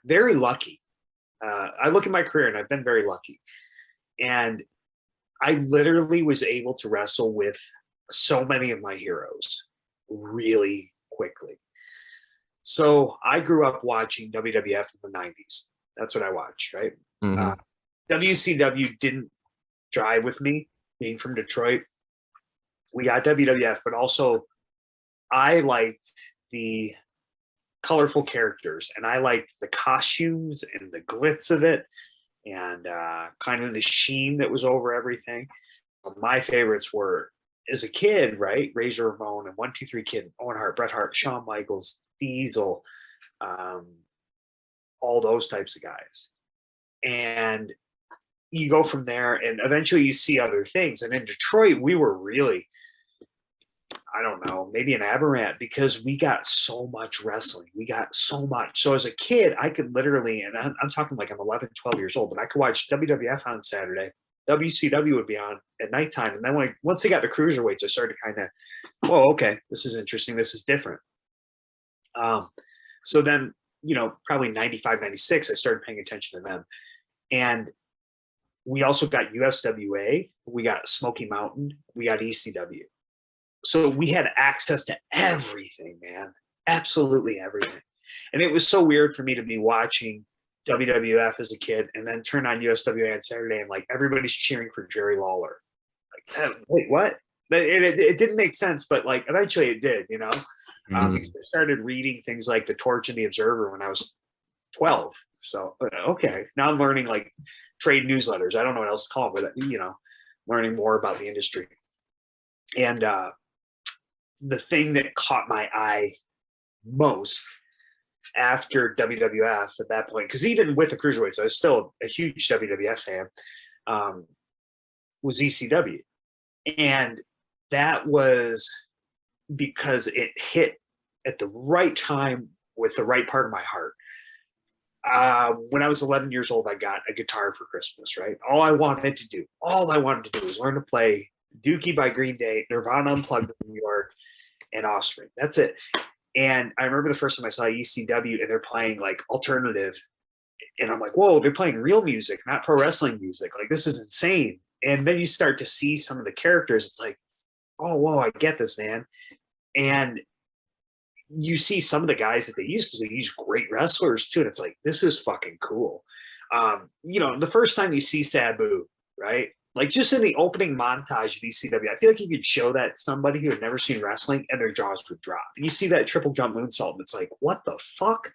very lucky. I look at my career and I've been very lucky. And I literally was able to wrestle with so many of my heroes really quickly. So I grew up watching WWF in the 90s. That's what I watched, right? Hmm. WCW didn't drive with me being from Detroit. We got WWF, but also I liked the colorful characters and I liked the costumes and the glitz of it and kind of the sheen that was over everything. My favorites were as a kid, right? Razor Ramon and 1-2-3 Kid, Owen Hart, Bret Hart, Shawn Michaels, Diesel, um, all those types of guys. And you go from there, and eventually you see other things. And in Detroit, we were really, I don't know, maybe an aberrant because we got so much wrestling. We got so much. So as a kid, I could literally, and I'm talking like I'm 11, 12 years old, but I could watch WWF on Saturday. WCW would be on at nighttime. And then once they got the cruiserweights, I started kind of, whoa, okay, this is interesting. This is different. So then, probably 95, 96, I started paying attention to them. And we also got USWA, we got Smoky Mountain, we got ECW. So we had access to everything, man. Absolutely everything. And it was so weird for me to be watching WWF as a kid and then turn on USWA on Saturday and like everybody's cheering for Jerry Lawler. Like, wait, what? It didn't make sense, but like eventually it did, because I started reading things like The Torch and The Observer when I was 12. So, okay, now I'm learning like trade newsletters. I don't know what else to call them, but, learning more about the industry. And the thing that caught my eye most after WWF at that point, because even with the cruiserweights, I was still a huge WWF fan, was ECW. And that was because it hit at the right time with the right part of my heart. When I was 11 years old, I got a guitar for Christmas, right? All I wanted to do was learn to play Dookie by Green Day, Nirvana Unplugged in New York, and Offspring. That's it. And I remember the first time I saw ECW and they're playing like alternative. And I'm like, whoa, they're playing real music, not pro wrestling music. Like, this is insane. And then you start to see some of the characters. It's like, oh, whoa, I get this, man. And you see some of the guys that they use because they use great wrestlers too. And it's like, this is fucking cool. The first time you see Sabu, right? Like just in the opening montage of ECW, I feel like you could show that to somebody who had never seen wrestling and their jaws would drop. And you see that triple jump moonsault and it's like, what the fuck?